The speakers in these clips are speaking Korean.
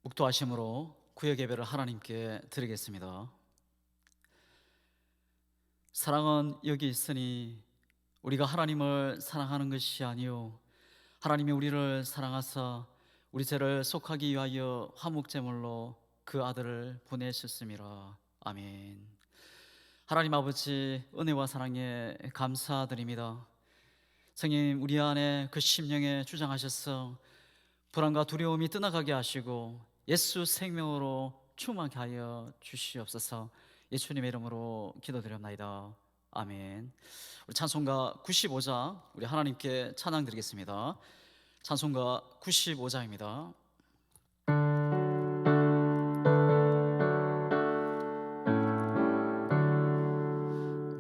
묵도하심으로 구역 예배를 하나님께 드리겠습니다. 사랑은 여기 있으니 우리가 하나님을 사랑하는 것이 아니요 하나님이 우리를 사랑하사 우리 죄를 속하기 위하여 화목제물로 그 아들을 보내셨음이라. 아멘. 하나님 아버지, 은혜와 사랑에 감사드립니다. 성님, 우리 안에 그 심령에 주장하셔서 불안과 두려움이 떠나가게 하시고 예수 생명으로 충만케 하여 주시옵소서. 예수님의 이름으로 기도드렸나이다. 아멘. 우리 찬송가 95장, 우리 하나님께 찬양 드리겠습니다. 찬송가 95장입니다.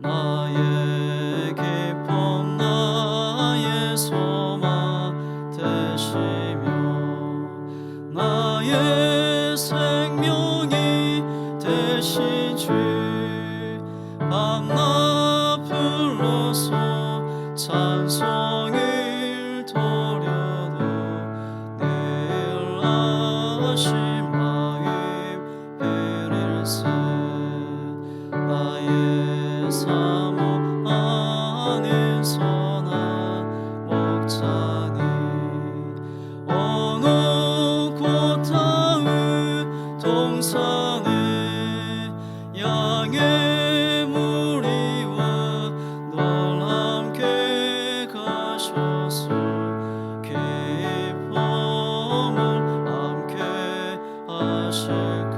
나의 기쁨 나의 소망 되시며 나의 생명이 되신 주 밤낮 불러서 찬송을 돌려도 늘 하신 마음 베릴세 나의 사모하는 선한 목자니 어느 곳 닿을 동산에 양의 무리와 널 함께 가셔서 기쁨을 함께 하실까.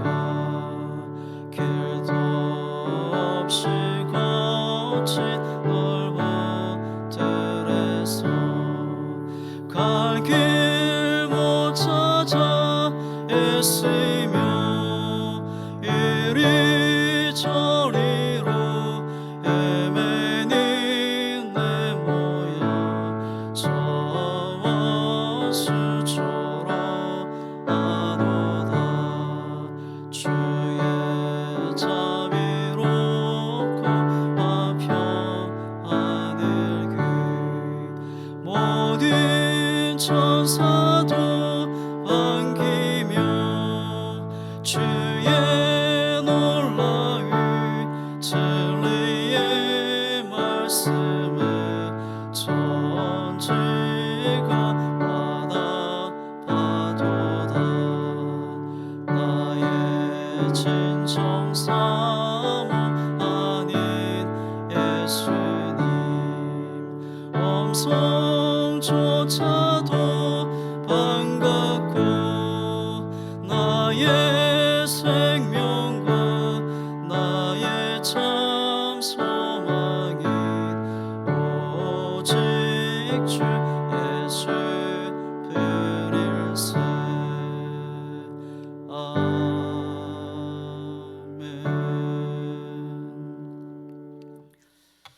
길도 없이 거친 넓은 들에서 갈 길 못 찾아 애쓰며 이리저리로 헤매는 내 모양 저와 수처럼 나도다. 주의 자비롭고 화평한 일기 모든 천사도 반기며 주의 놀라운 진리의 말씀에 천지가 받아봐도다. 나의 진정 사모 아닌 예수님 엄성조차도 반갑고 나의 생명과 나의 참 소망인 오직 주 예수 그릴세.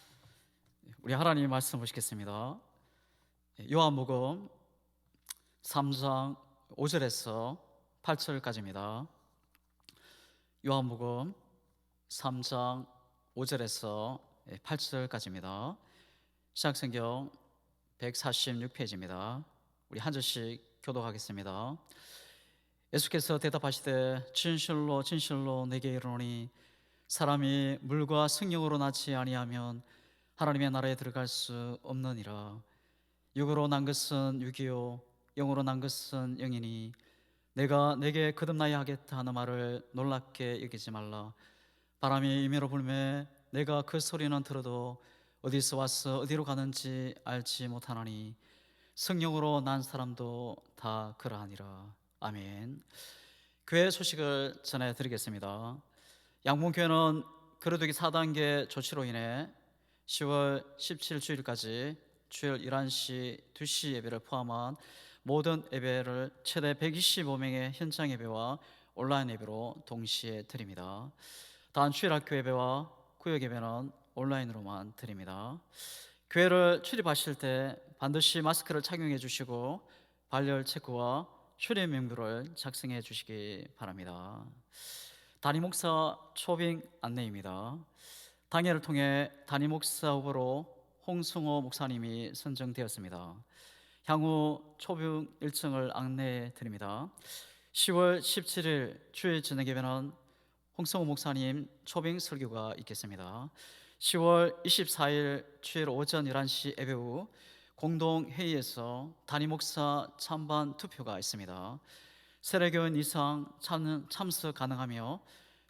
아멘. 우리 하나님의 말씀 보시겠습니다. 요한복음 3장 5절에서 8절까지입니다. 요한복음 3장 5절에서 8절까지입니다. 신약성경 146페이지입니다. 우리 한 절씩 교독하겠습니다. 예수께서 대답하시되 진실로 진실로 내게 이르노니 사람이 물과 성령으로 나지 아니하면 하나님의 나라에 들어갈 수 없느니라. 육으로 난 것은 육이요 영으로 난 것은 영이니 내가 내게 거듭나야 하겠다 하는 말을 놀랍게 여기지 말라. 바람이 임의로 불매 내가 그 소리는 들어도 어디서 와서 어디로 가는지 알지 못하나니 성령으로 난 사람도 다 그러하니라. 아멘. 교회 소식을 전해드리겠습니다. 양봉교회는 거리두기 4단계 조치로 인해 10월 17일 주일까지 주일 11시, 2시 예배를 포함한 모든 예배를 최대 125명의 현장 예배와 온라인 예배로 동시에 드립니다. 단 주일학교 예배와 구역 예배는 온라인으로만 드립니다. 교회를 출입하실 때 반드시 마스크를 착용해 주시고 발열 체크와 출입 명부를 작성해 주시기 바랍니다. 담임 목사 초빙 안내입니다. 당회를 통해 담임 목사 후보로 홍승호 목사님이 선정되었습니다. 향후 초빙 일정을 안내해 드립니다. 10월 17일 주일 저녁 예배는 홍성호 목사님 초빙 설교가 있겠습니다. 10월 24일 주일 오전 11시 예배 후 공동회의에서 담임 목사 찬반 투표가 있습니다. 세례교인 이상 참석 가능하며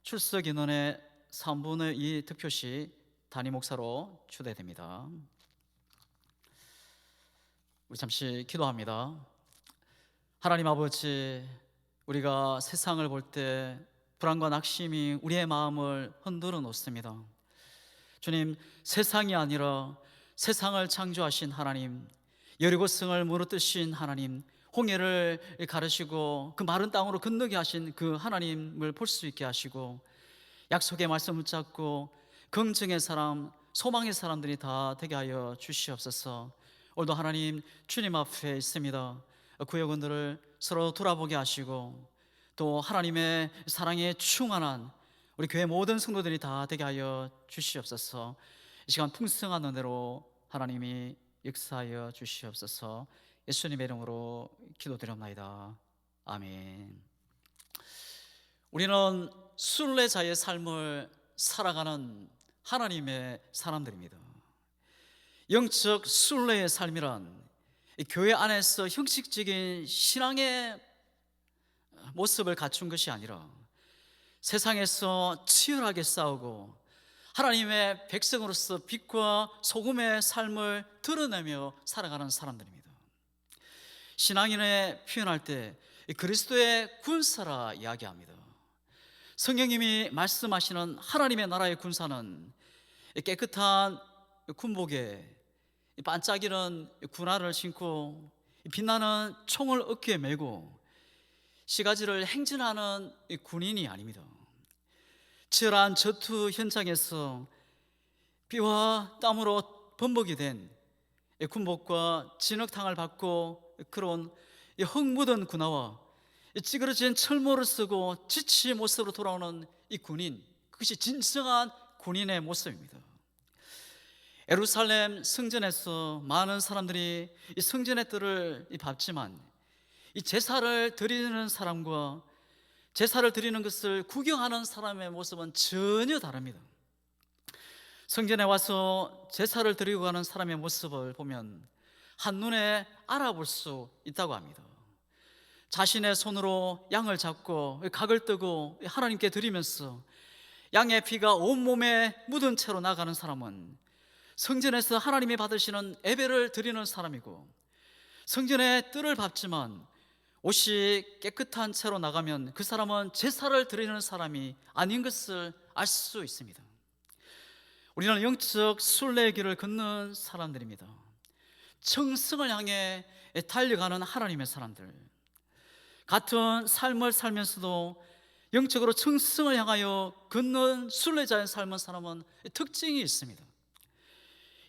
출석 인원의 3분의 2 득표 시 담임 목사로 추대됩니다. 우리 잠시 기도합니다. 하나님 아버지, 우리가 세상을 볼 때 불안과 낙심이 우리의 마음을 흔들어 놓습니다. 주님, 세상이 아니라 세상을 창조하신 하나님, 여리고성을 무너뜨신 하나님, 홍해를 가르시고 그 마른 땅으로 건너게 하신 그 하나님을 볼 수 있게 하시고, 약속의 말씀을 붙잡고 긍정의 사람, 소망의 사람들이 다 되게 하여 주시옵소서. 오늘도 하나님 주님 앞에 있습니다. 구역원들을 서로 돌아보게 하시고, 또 하나님의 사랑에 충만한 우리 교회 모든 성도들이 다 되게 하여 주시옵소서. 이 시간 풍성한 은혜로 하나님이 역사하여 주시옵소서. 예수님의 이름으로 기도드립니다. 아멘. 우리는 순례자의 삶을 살아가는 하나님의 사람들입니다. 영적 순례의 삶이란 교회 안에서 형식적인 신앙의 모습을 갖춘 것이 아니라 세상에서 치열하게 싸우고 하나님의 백성으로서 빛과 소금의 삶을 드러내며 살아가는 사람들입니다. 신앙인의 표현할 때 그리스도의 군사라 이야기합니다. 성령님이 말씀하시는 하나님의 나라의 군사는 깨끗한 군복에 반짝이는 군화를 신고 빛나는 총을 어깨에 메고 시가지를 행진하는 군인이 아닙니다. 치열한 전투 현장에서 비와 땀으로 범벅이 된 군복과 진흙탕을 받고 그런 흙 묻은 군화와 찌그러진 철모를 쓰고 지치의 모습으로 돌아오는 이 군인, 그것이 진정한 군인의 모습입니다. 예루살렘 성전에서 많은 사람들이 이 성전의 뜰을 밟지만 이 제사를 드리는 사람과 제사를 드리는 것을 구경하는 사람의 모습은 전혀 다릅니다. 성전에 와서 제사를 드리고 가는 사람의 모습을 보면 한눈에 알아볼 수 있다고 합니다. 자신의 손으로 양을 잡고 각을 뜨고 하나님께 드리면서 양의 피가 온몸에 묻은 채로 나가는 사람은 성전에서 하나님이 받으시는 예배를 드리는 사람이고, 성전의 뜰을 밟지만 옷이 깨끗한 채로 나가면 그 사람은 제사를 드리는 사람이 아닌 것을 알 수 있습니다. 우리는 영적 순례의 길을 걷는 사람들입니다. 청승을 향해 달려가는 하나님의 사람들, 같은 삶을 살면서도 영적으로 청승을 향하여 걷는 순례자의 삶을 사람은 특징이 있습니다.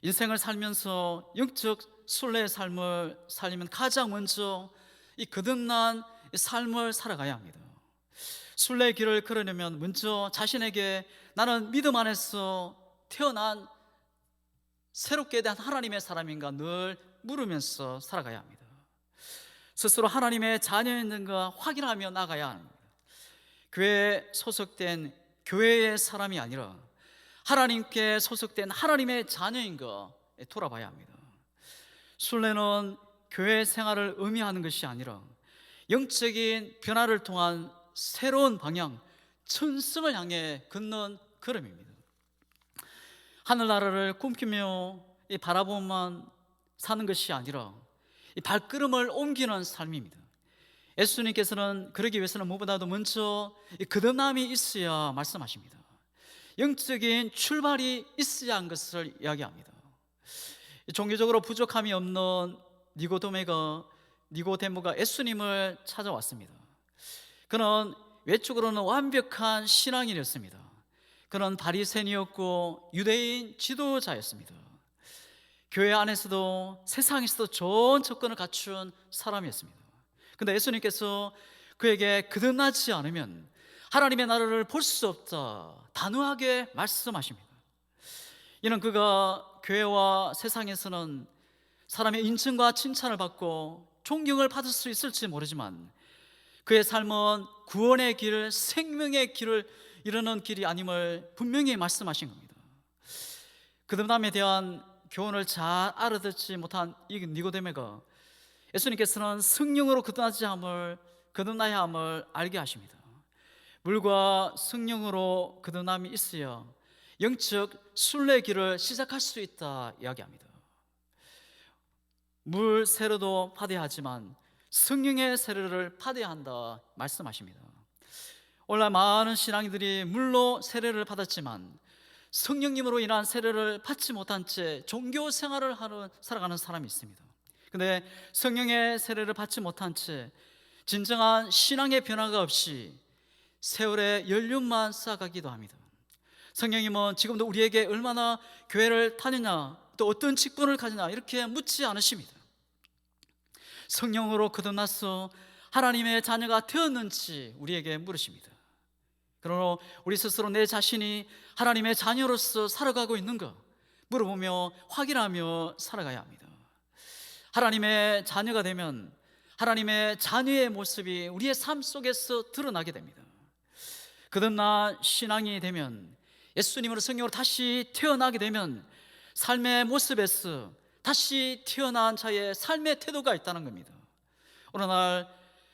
인생을 살면서 영적 순례의 삶을 살려면 가장 먼저 이 거듭난 삶을 살아가야 합니다. 순례의 길을 걸으려면 먼저 자신에게 나는 믿음 안에서 태어난 새롭게 된 하나님의 사람인가 늘 물으면서 살아가야 합니다. 스스로 하나님의 자녀였는가 확인하며 나가야 합니다. 교회에 소속된 교회의 사람이 아니라 하나님께 소속된 하나님의 자녀인가 돌아봐야 합니다. 순례는 교회 생활을 의미하는 것이 아니라 영적인 변화를 통한 새로운 방향, 천성을 향해 걷는 걸음입니다. 하늘나라를 꿈꾸며 바라보만 사는 것이 아니라 이 발걸음을 옮기는 삶입니다. 예수님께서는 그러기 위해서는 무엇보다도 먼저 거듭남이 있어야 말씀하십니다. 영적인 출발이 있어야 한 것을 이야기합니다. 종교적으로 부족함이 없는 니고데모가 예수님을 찾아왔습니다. 그는 외적으로는 완벽한 신앙인이었습니다. 그는 바리새인이었고 유대인 지도자였습니다. 교회 안에서도 세상에서도 좋은 조건을 갖춘 사람이었습니다. 그런데 예수님께서 그에게 거듭나지 않으면 하나님의 나라를 볼 수 없다 단호하게 말씀하십니다. 이는 그가 교회와 세상에서는 사람의 인정과 칭찬을 받고 존경을 받을 수 있을지 모르지만 그의 삶은 구원의 길, 생명의 길을 이루는 길이 아님을 분명히 말씀하신 겁니다. 거듭남에 대한 교훈을 잘 알아듣지 못한 이 니고데모가 예수님께서는 성령으로 거듭나야 함을 알게 하십니다. 물과 성령으로 거듭남이 있어야 영적 순례의 길을 시작할 수 있다 이야기합니다. 물 세례도 받아야 하지만 성령의 세례를 받아야 한다 말씀하십니다. 오늘날 많은 신앙인들이 물로 세례를 받았지만 성령님으로 인한 세례를 받지 못한 채 종교 생활을 살아가는 사람이 있습니다. 근데 성령의 세례를 받지 못한 채 진정한 신앙의 변화가 없이 세월의 연륜만 쌓아가기도 합니다. 성령님은 지금도 우리에게 얼마나 교회를 다니냐, 또 어떤 직분을 가지냐 이렇게 묻지 않으십니다. 성령으로 거듭나서 하나님의 자녀가 되었는지 우리에게 물으십니다. 그러나 우리 스스로 내 자신이 하나님의 자녀로서 살아가고 있는가 물어보며 확인하며 살아가야 합니다. 하나님의 자녀가 되면 하나님의 자녀의 모습이 우리의 삶 속에서 드러나게 됩니다. 거듭난 신앙이 되면, 예수님으로 성령으로 다시 태어나게 되면 삶의 모습에서 다시 태어난 자의 삶의 태도가 있다는 겁니다. 어느 날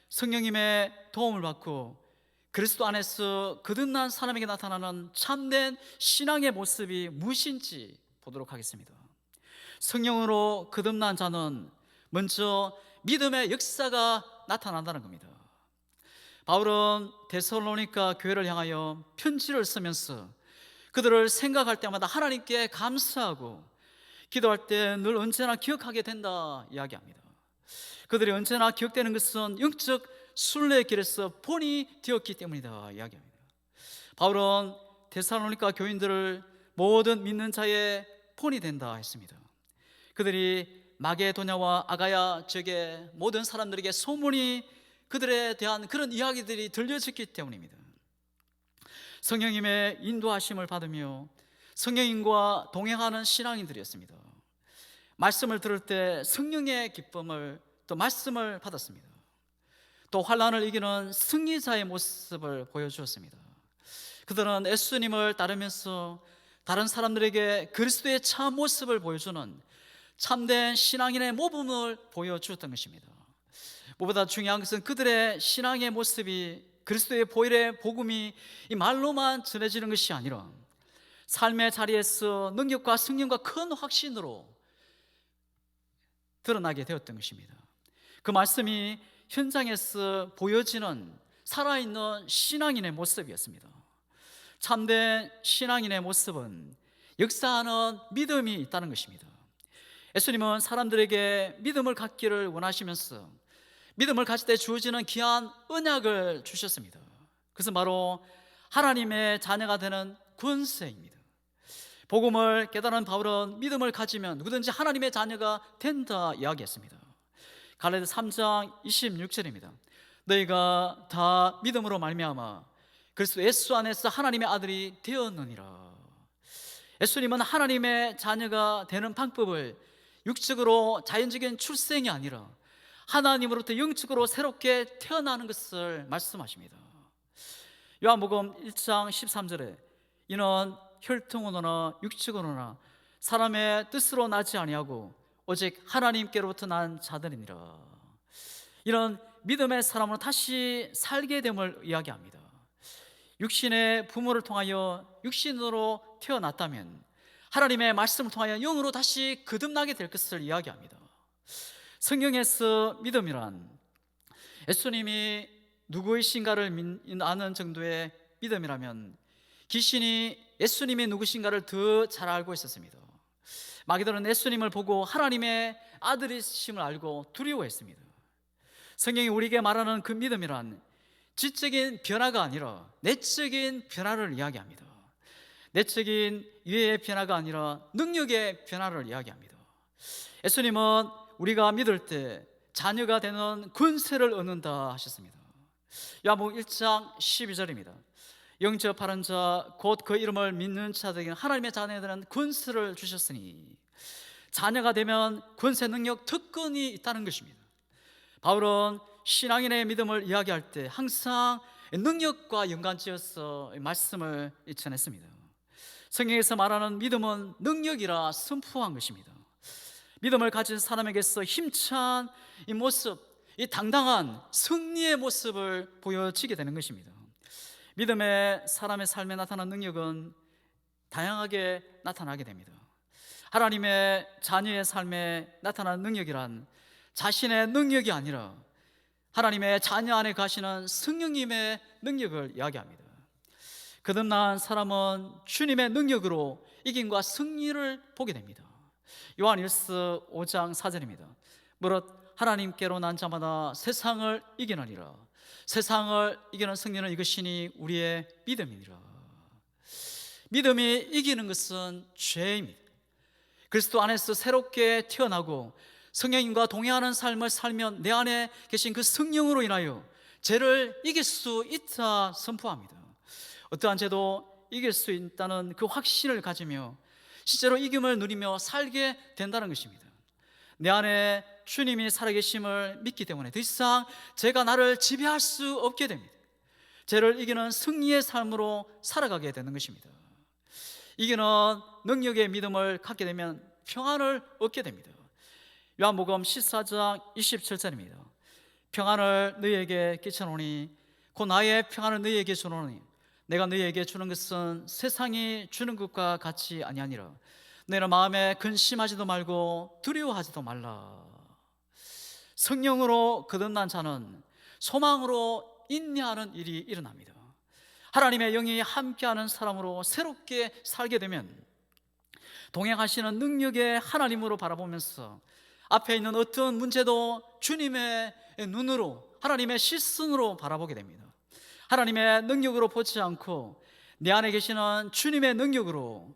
성령님의 도움을 받고 그리스도 안에서 거듭난 사람에게 나타나는 참된 신앙의 모습이 무엇인지 보도록 하겠습니다. 성령으로 거듭난 자는 먼저 믿음의 역사가 나타난다는 겁니다. 바울은 데살로니가 교회를 향하여 편지를 쓰면서 그들을 생각할 때마다 하나님께 감사하고 기도할 때 늘 언제나 기억하게 된다 이야기합니다. 그들이 언제나 기억되는 것은 영적 순례의 길에서 본이 되었기 때문이다 이야기합니다. 바울은 데살로니가 교인들을 모든 믿는 자의 본이 된다 했습니다. 그들이 마게도냐와 아가야 지역의 모든 사람들에게 소문이 그들에 대한 그런 이야기들이 들려졌기 때문입니다. 성령님의 인도하심을 받으며 성령님과 동행하는 신앙인들이었습니다. 말씀을 들을 때 성령의 기쁨을, 또 말씀을 받았습니다. 또 환난을 이기는 승리자의 모습을 보여주었습니다. 그들은 예수님을 따르면서 다른 사람들에게 그리스도의 참 모습을 보여주는 참된 신앙인의 모범을 보여주었던 것입니다. 무엇보다 중요한 것은 그들의 신앙의 모습이 그리스도의 보혈의 복음이 이 말로만 전해지는 것이 아니라 삶의 자리에서 능력과 성령과 큰 확신으로 드러나게 되었던 것입니다. 그 말씀이 현장에서 보여지는 살아있는 신앙인의 모습이었습니다. 참된 신앙인의 모습은 역사하는 믿음이 있다는 것입니다. 예수님은 사람들에게 믿음을 갖기를 원하시면서 믿음을 가질 때 주어지는 귀한 언약을 주셨습니다. 그것은 바로 하나님의 자녀가 되는 권세입니다. 복음을 깨달은 바울은 믿음을 가지면 누구든지 하나님의 자녀가 된다 이야기했습니다. 갈라디아 3장 26절입니다. 너희가 다 믿음으로 말미암아 그리스도 예수 안에서 하나님의 아들이 되었느니라. 예수님은 하나님의 자녀가 되는 방법을 육적으로 자연적인 출생이 아니라 하나님으로부터 영적으로 새롭게 태어나는 것을 말씀하십니다. 요한복음 1장 13절에 이는 혈통으로나 육적으로나 사람의 뜻으로 나지 아니하고 오직 하나님께로부터 난 자들이니라. 이런 믿음의 사람으로 다시 살게 됨을 이야기합니다. 육신의 부모를 통하여 육신으로 태어났다면 하나님의 말씀을 통하여 영으로 다시 거듭나게 될 것을 이야기합니다. 성경에서 믿음이란 예수님이 누구이신가를 아는 정도의 믿음이라면 귀신이 예수님이 누구신가를 더 잘 알고 있었습니다. 마귀들은 예수님을 보고 하나님의 아들이심을 알고 두려워했습니다. 성경이 우리에게 말하는 그 믿음이란 지적인 변화가 아니라 내적인 변화를 이야기합니다. 내적인 이해의 변화가 아니라 능력의 변화를 이야기합니다. 예수님은 우리가 믿을 때 자녀가 되는 권세를 얻는다 하셨습니다. 요한복음 1장 12절입니다. 영접하는 자 곧 그 이름을 믿는 자들에게 하나님의 자녀들은 권세를 주셨으니, 자녀가 되면 권세, 능력, 특권이 있다는 것입니다. 바울은 신앙인의 믿음을 이야기할 때 항상 능력과 연관지어서 말씀을 전했습니다. 성경에서 말하는 믿음은 능력이라 선포한 것입니다. 믿음을 가진 사람에게서 힘찬 이 모습, 이 당당한 승리의 모습을 보여지게 되는 것입니다. 믿음의 사람의 삶에 나타나는 능력은 다양하게 나타나게 됩니다. 하나님의 자녀의 삶에 나타나는 능력이란 자신의 능력이 아니라 하나님의 자녀 안에 가시는 성령님의 능력을 이야기합니다. 거듭난 사람은 주님의 능력으로 이김과 승리를 보게 됩니다. 요한일서 5장 4절입니다. 무릇 하나님께로 난 자마다 세상을 이기느니라. 세상을 이기는 승리는 이것이니 우리의 믿음이니라. 믿음이 이기는 것은 죄입니다. 그리스도 안에서 새롭게 태어나고 성령님과 동행하는 삶을 살면 내 안에 계신 그 성령으로 인하여 죄를 이길 수 있다 선포합니다. 어떠한 죄도 이길 수 있다는 그 확신을 가지며 실제로 이김을 누리며 살게 된다는 것입니다. 내 안에 주님이 살아계심을 믿기 때문에 더 이상 죄가 나를 지배할 수 없게 됩니다. 죄를 이기는 승리의 삶으로 살아가게 되는 것입니다. 이기는 능력의 믿음을 갖게 되면 평안을 얻게 됩니다. 요한복음 14장 27절입니다. 평안을 너희에게 끼쳐노니 곧 나의 평안을 너희에게 주노니 내가 너희에게 주는 것은 세상이 주는 것과 같이 아니하니라. 너희는 마음에 근심하지도 말고 두려워하지도 말라. 성령으로 거듭난 자는 소망으로 인내하는 일이 일어납니다. 하나님의 영이 함께하는 사람으로 새롭게 살게 되면 동행하시는 능력의 하나님으로 바라보면서 앞에 있는 어떤 문제도 주님의 눈으로, 하나님의 시선으로 바라보게 됩니다. 하나님의 능력으로 보지 않고 내 안에 계시는 주님의 능력으로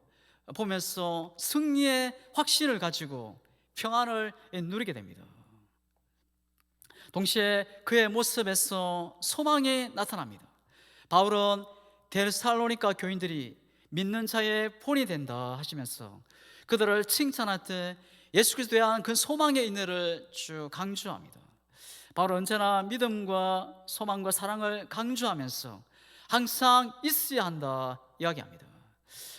보면서 승리의 확신을 가지고 평안을 누리게 됩니다. 동시에 그의 모습에서 소망이 나타납니다. 바울은 데살로니가 교인들이 믿는 자의 본이 된다 하시면서 그들을 칭찬할 때 예수 그리스도에 대한 그 소망의 인내를 쭉 강조합니다. 바울은 언제나 믿음과 소망과 사랑을 강조하면서 항상 있어야 한다 이야기합니다.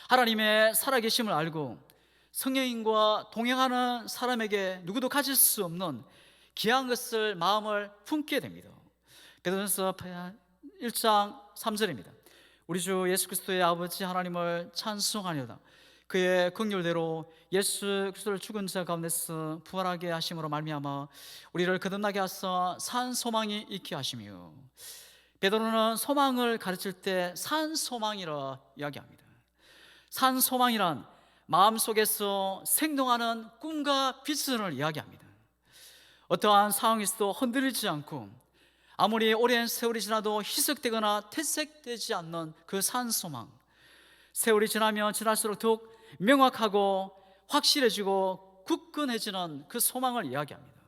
하나님의 살아계심을 알고 성령님과 동행하는 사람에게 누구도 가질 수 없는 귀한 것을 마음을 품게 됩니다. 베드로전서 1장 3절입니다. 우리 주 예수 그리스도의 아버지 하나님을 찬송하려다 그의 긍휼대로 예수 그리스도를 죽은 자 가운데서 부활하게 하심으로 말미암아 우리를 거듭나게 하사 산 소망이 있게 하시며, 베드로는 소망을 가르칠 때 산 소망이라 이야기합니다. 산 소망이란 마음속에서 생동하는 꿈과 비전을 이야기합니다. 어떠한 상황에서도 흔들리지 않고 아무리 오랜 세월이 지나도 희석되거나 퇴색되지 않는 그 산 소망, 세월이 지나면 지날수록 더욱 명확하고 확실해지고 굳건해지는 그 소망을 이야기합니다.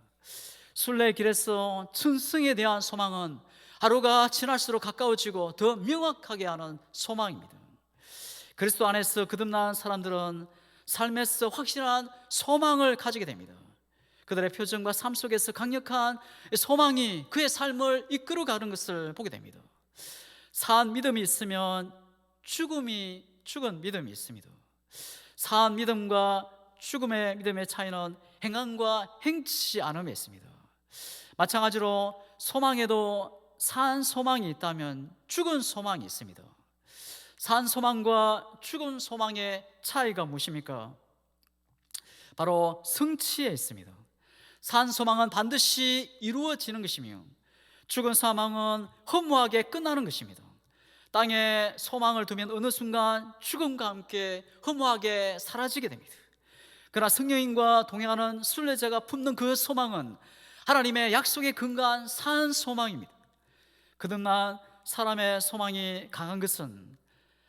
순례의 길에서 천승에 대한 소망은 하루가 지날수록 가까워지고 더 명확하게 하는 소망입니다. 그리스도 안에서 거듭난 사람들은 삶에서 확실한 소망을 가지게 됩니다. 그들의 표정과 삶 속에서 강력한 소망이 그의 삶을 이끌어가는 것을 보게 됩니다. 산 믿음이 있으면 죽은 믿음이 있습니다. 산 믿음과 죽음의 믿음의 차이는 행함과 행치 않음에 있습니다. 마찬가지로 소망에도 산 소망이 있다면 죽은 소망이 있습니다. 산 소망과 죽은 소망의 차이가 무엇입니까? 바로 성취에 있습니다. 산 소망은 반드시 이루어지는 것이며 죽은 소망은 허무하게 끝나는 것입니다. 땅에 소망을 두면 어느 순간 죽음과 함께 허무하게 사라지게 됩니다. 그러나 성령님과 동행하는 순례자가 품는 그 소망은 하나님의 약속에 근거한 산 소망입니다. 거듭난 사람의 소망이 강한 것은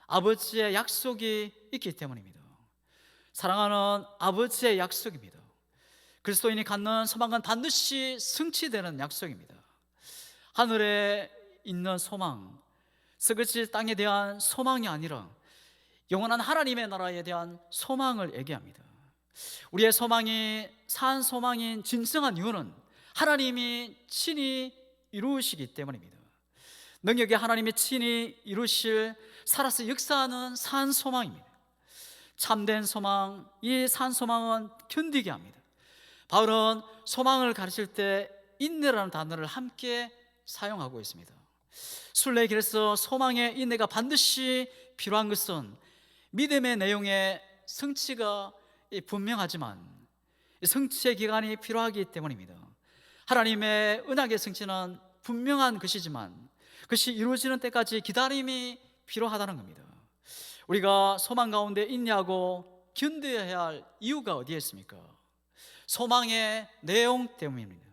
아버지의 약속이 있기 때문입니다. 사랑하는 아버지의 약속입니다. 그리스도인이 갖는 소망은 반드시 성취되는 약속입니다. 하늘에 있는 소망, 스그지 땅에 대한 소망이 아니라 영원한 하나님의 나라에 대한 소망을 얘기합니다. 우리의 소망이 산 소망인 진정한 이유는 하나님이 친히 이루시기 때문입니다. 능력이 하나님이 친히 이루실 살아서 역사하는 산 소망입니다. 참된 소망, 이 산 소망은 견디게 합니다. 바울은 소망을 가르칠 때 인내라는 단어를 함께 사용하고 있습니다. 순례길에서 소망의 인내가 반드시 필요한 것은 믿음의 내용의 성취가 분명하지만 성취의 기간이 필요하기 때문입니다. 하나님의 언약의 성취는 분명한 것이지만 그것이 이루어지는 때까지 기다림이 필요하다는 겁니다. 우리가 소망 가운데 인내하고 견뎌야 할 이유가 어디에 있습니까? 소망의 내용 때문입니다.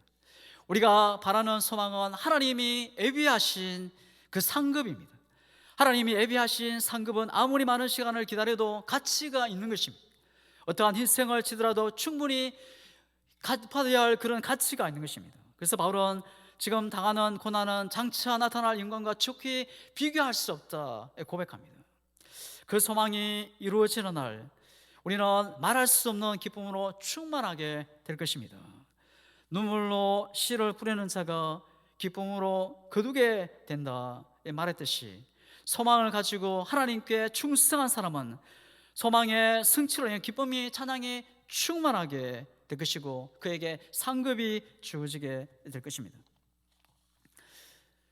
우리가 바라는 소망은 하나님이 예비하신 그 상급입니다. 하나님이 예비하신 상급은 아무리 많은 시간을 기다려도 가치가 있는 것입니다. 어떠한 희생을 치더라도 충분히 갚아야 할 그런 가치가 있는 것입니다. 그래서 바울은 지금 당하는 고난은 장차 나타날 영광과 좋게 비교할 수 없다 고백합니다. 그 소망이 이루어지는 날 우리는 말할 수 없는 기쁨으로 충만하게 될 것입니다. 눈물로 씨를 뿌리는 자가 기쁨으로 거두게 된다 말했듯이 소망을 가지고 하나님께 충성한 사람은 소망의 성취로 인해 기쁨이 찬양이 충만하게 될 것이고 그에게 상급이 주어지게 될 것입니다.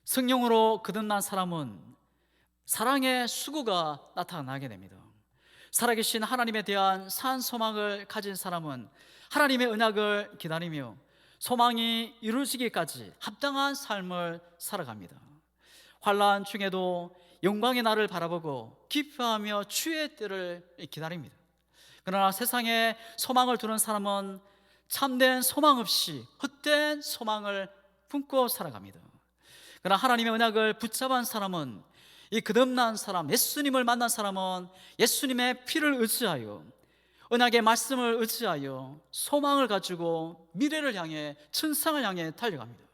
성령으로 거듭난 사람은 사랑의 수고가 나타나게 됩니다. 살아계신 하나님에 대한 산 소망을 가진 사람은 하나님의 언약을 기다리며 소망이 이루어지기까지 합당한 삶을 살아갑니다. 환난 중에도 영광의 날을 바라보고 기뻐하며 주의 때를 기다립니다. 그러나 세상에 소망을 두는 사람은 참된 소망 없이 헛된 소망을 품고 살아갑니다. 그러나 하나님의 언약을 붙잡은 사람은 이 거듭난 사람, 예수님을 만난 사람은 예수님의 피를 의지하여 언약의 말씀을 의지하여 소망을 가지고 미래를 향해 천상을 향해 달려갑니다.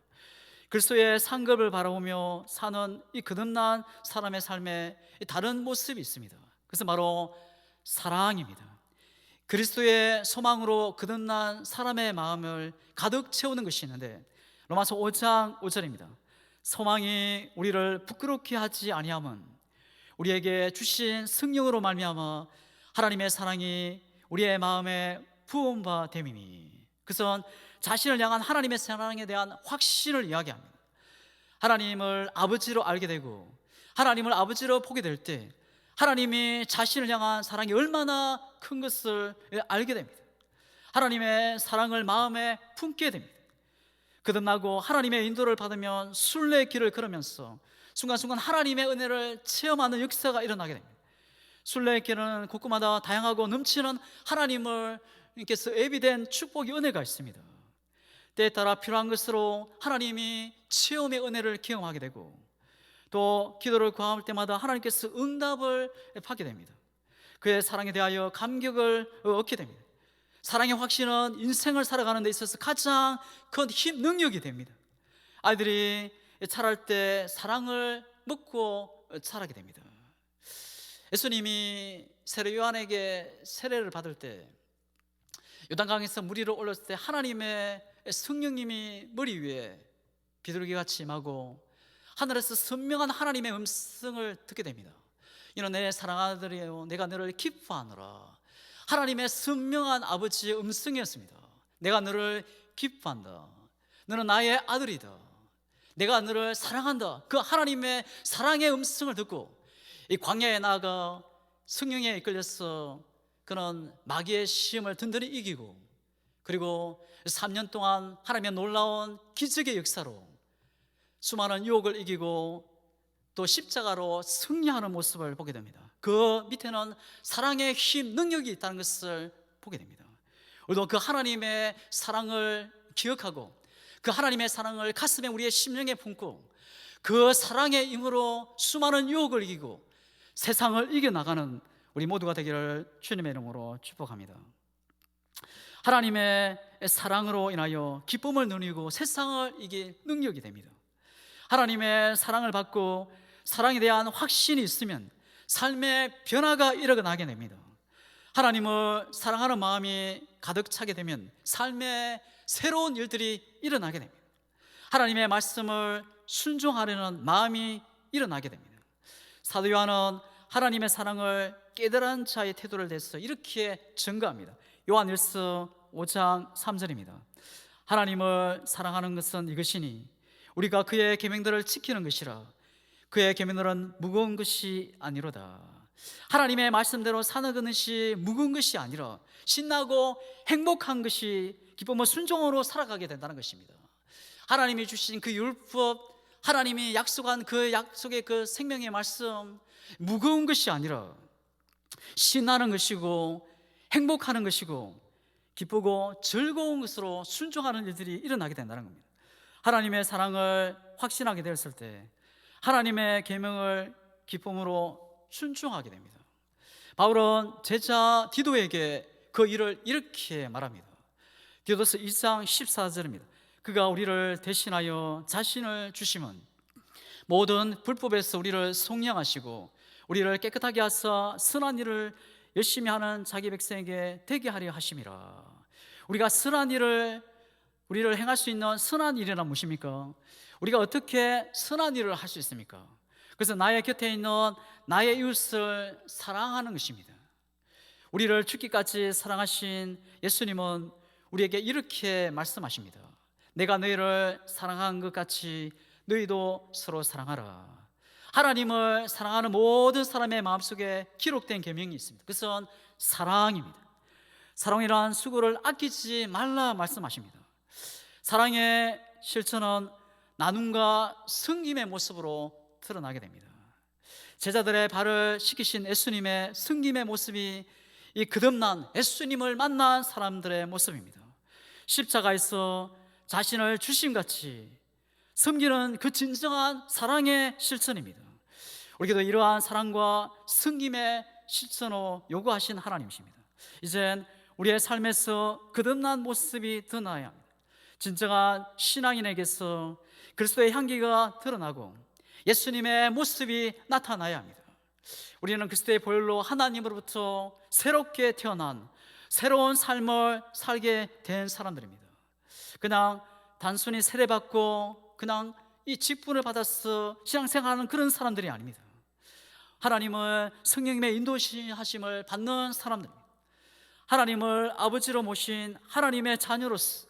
그리스도의 상급을 바라보며 사는 이 거듭난 사람의 삶에 다른 모습이 있습니다. 그래서 바로 사랑입니다. 그리스도의 소망으로 거듭난 사람의 마음을 가득 채우는 것이 있는데 로마서 5장 5절입니다. 소망이 우리를 부끄럽게 하지 아니함은 우리에게 주신 성령으로 말미암아 하나님의 사랑이 우리의 마음에 부음바 됨이니. 그것은 자신을 향한 하나님의 사랑에 대한 확신을 이야기합니다. 하나님을 아버지로 알게 되고 하나님을 아버지로 보게 될 때 하나님이 자신을 향한 사랑이 얼마나 큰 것을 알게 됩니다. 하나님의 사랑을 마음에 품게 됩니다. 거듭나고 하나님의 인도를 받으면 순례의 길을 걸으면서 순간순간 하나님의 은혜를 체험하는 역사가 일어나게 됩니다. 순례의 길은 곳곳마다 다양하고 넘치는 하나님을 께서 예비된 축복의 은혜가 있습니다. 때에 따라 필요한 것으로 하나님이 체험의 은혜를 경험하게 되고 또 기도를 구할 때마다 하나님께서 응답을 받게 됩니다. 그의 사랑에 대하여 감격을 얻게 됩니다. 사랑의 확신은 인생을 살아가는 데 있어서 가장 큰 힘, 능력이 됩니다. 아이들이 자랄 때 사랑을 먹고 자라게 됩니다. 예수님이 세례 요한에게 세례를 받을 때 요단강에서 물 위로 올랐을 때 하나님의 성령님이 머리 위에 비둘기같이 임하고 하늘에서 선명한 하나님의 음성을 듣게 됩니다. 이는 내 사랑하는 아들이요 내가 너를 기뻐하노라. 하나님의 선명한 아버지의 음성이었습니다. 내가 너를 기뻐한다. 너는 나의 아들이다. 내가 너를 사랑한다. 그 하나님의 사랑의 음성을 듣고 이 광야에 나아가 성령에 이끌려서 그는 마귀의 시험을 든든히 이기고 그리고 3년 동안 하나님의 놀라운 기적의 역사로 수많은 유혹을 이기고 또 십자가로 승리하는 모습을 보게 됩니다. 그 밑에는 사랑의 힘, 능력이 있다는 것을 보게 됩니다. 우리도 그 하나님의 사랑을 기억하고 그 하나님의 사랑을 가슴에 우리의 심령에 품고 그 사랑의 힘으로 수많은 유혹을 이기고 세상을 이겨나가는 우리 모두가 되기를 주님의 이름으로 축복합니다. 하나님의 사랑으로 인하여 기쁨을 누리고 세상을 이길 능력이 됩니다. 하나님의 사랑을 받고 사랑에 대한 확신이 있으면 삶의 변화가 일어나게 됩니다. 하나님을 사랑하는 마음이 가득 차게 되면 삶에 새로운 일들이 일어나게 됩니다. 하나님의 말씀을 순종하려는 마음이 일어나게 됩니다. 사도 요한은 하나님의 사랑을 깨달은 자의 태도를 대해서 이렇게 증거합니다. 요한일서 5장 3절입니다. 하나님을 사랑하는 것은 이것이니 우리가 그의 계명들을 지키는 것이라. 그의 계명들은 무거운 것이 아니로다. 하나님의 말씀대로 사는 것이 무거운 것이 아니라 신나고 행복한 것이 기쁨과 순종으로 살아가게 된다는 것입니다. 하나님이 주신 그 율법, 하나님이 약속한 그 약속의 그 생명의 말씀, 무거운 것이 아니라 신나는 것이고 행복하는 것이고 기쁘고 즐거운 것으로 순종하는 일들이 일어나게 된다는 겁니다. 하나님의 사랑을 확신하게 되었을 때 하나님의 계명을 기쁨으로 순종하게 됩니다. 바울은 제자 디도에게 그 일을 이렇게 말합니다. 디도서 1장 14절입니다. 그가 우리를 대신하여 자신을 주심은 모든 불법에서 우리를 속량하시고 우리를 깨끗하게 하사 선한 일을 열심히 하는 자기 백성에게 되게 하려 하심이라. 우리가 선한 일을 우리를 행할 수 있는 선한 일이란 무엇입니까? 우리가 어떻게 선한 일을 할 수 있습니까? 그래서 나의 곁에 있는 나의 이웃을 사랑하는 것입니다. 우리를 죽기까지 사랑하신 예수님은 우리에게 이렇게 말씀하십니다. 내가 너희를 사랑한 것 같이 너희도 서로 사랑하라. 하나님을 사랑하는 모든 사람의 마음속에 기록된 계명이 있습니다. 그것은 사랑입니다. 사랑이란 수고를 아끼지 말라 말씀하십니다. 사랑의 실천은 나눔과 섬김의 모습으로 드러나게 됩니다. 제자들의 발을 씻기신 예수님의 섬김의 모습이 이 거듭난 예수님을 만난 사람들의 모습입니다. 십자가에서 자신을 주심같이 섬기는 그 진정한 사랑의 실천입니다. 우리에게도 이러한 사랑과 섬김의 실천을 요구하신 하나님이십니다. 이젠 우리의 삶에서 거듭난 모습이 드러나야 합니다. 진정한 신앙인에게서 그리스도의 향기가 드러나고 예수님의 모습이 나타나야 합니다. 우리는 그리스도의 보혈로 하나님으로부터 새롭게 태어난 새로운 삶을 살게 된 사람들입니다. 그냥 단순히 세례받고 그냥 이 직분을 받아서 신앙생활하는 그런 사람들이 아닙니다. 하나님을 성령님의 인도하심을 받는 사람들입니다. 하나님을 아버지로 모신 하나님의 자녀로서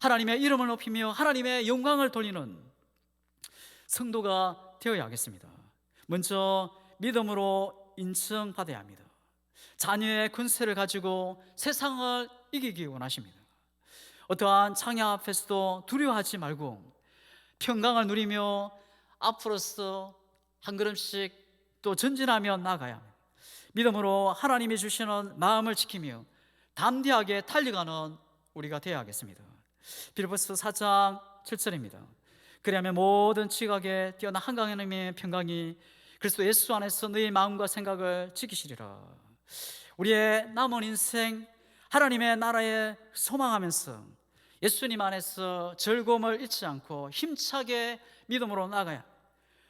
하나님의 이름을 높이며 하나님의 영광을 돌리는 성도가 되어야 하겠습니다. 먼저 믿음으로 인정받아야 합니다. 자녀의 권세를 가지고 세상을 이기기 원하십니다. 어떠한 창야 앞에서도 두려워하지 말고 평강을 누리며 앞으로서 한 걸음씩 또 전진하며 나아가야 합니다. 믿음으로 하나님이 주시는 마음을 지키며 담대하게 달려가는 우리가 되어야 하겠습니다. 빌립보서 4장 7절입니다. 그리하면 모든 지각에 뛰어난 하나님의 평강이 그리스도 예수 안에서 너희 마음과 생각을 지키시리라. 우리의 남은 인생 하나님의 나라에 소망하면서 예수님 안에서 즐거움을 잃지 않고 힘차게 믿음으로 나아가야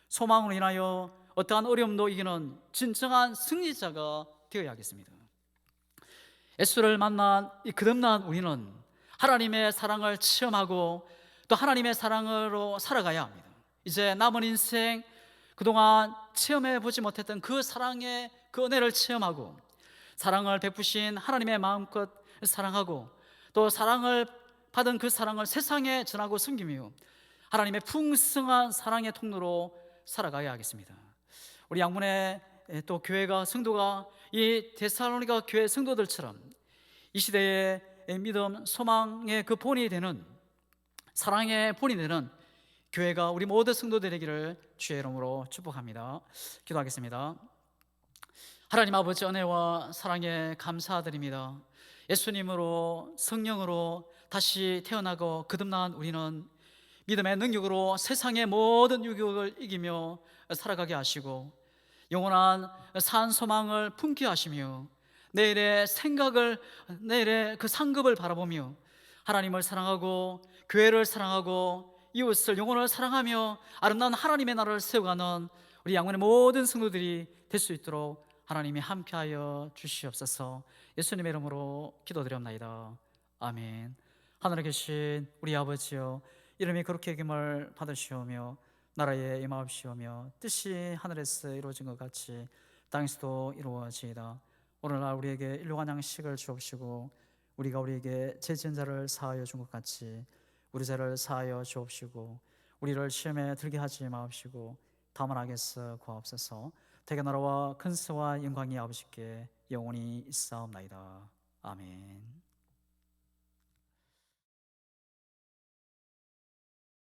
소망으로 인하여 어떠한 어려움도 이기는 진정한 승리자가 되어야 하겠습니다. 예수를 만난 이 거듭난 우리는 하나님의 사랑을 체험하고 또 하나님의 사랑으로 살아가야 합니다. 이제 남은 인생 그동안 체험해 보지 못했던 그 사랑의 그 은혜를 체험하고 사랑을 베푸신 하나님의 마음껏 사랑하고 또 사랑을 받은 그 사랑을 세상에 전하고 섬기며 하나님의 풍성한 사랑의 통로로 살아가야 하겠습니다. 우리 양문의 또 교회가 성도가 이 데살로니가 교회 성도들처럼 이 시대의 믿음, 소망의 그 본이 되는 사랑의 본이 되는 교회가 우리 모든 성도들 되기를 주의 이름으로 축복합니다. 기도하겠습니다. 하나님 아버지 은혜와 사랑에 감사드립니다. 예수님으로 성령으로 다시 태어나고 거듭난 우리는 믿음의 능력으로 세상의 모든 유혹을 이기며 살아가게 하시고 영원한 산 소망을 품게 하시며 내일의 생각을 내일의 그 상급을 바라보며 하나님을 사랑하고 교회를 사랑하고 이웃을 영혼을 사랑하며 아름다운 하나님의 나라를 세워가는 우리 양원의 모든 성도들이 될 수 있도록 하나님이 함께하여 주시옵소서. 예수님의 이름으로 기도드렸나이다. 아멘. 하늘에 계신 우리 아버지여, 이름이 거룩히 여김을 받으시오며 나라에 임하옵시오며 뜻이 하늘에서 이루어진 것 같이 땅에서도 이루어지이다. 오늘날 우리에게 일용할 양식을 주옵시고 우리가 우리에게 죄 지은 자를 사하여 준 것 같이 우리 죄를 사하여 주옵시고 우리를 시험에 들게 하지 마옵시고 다만 악에서 구하옵소서. 대개 나라와 근세와 영광이 아버지께 영원히 있사옵나이다. 아멘.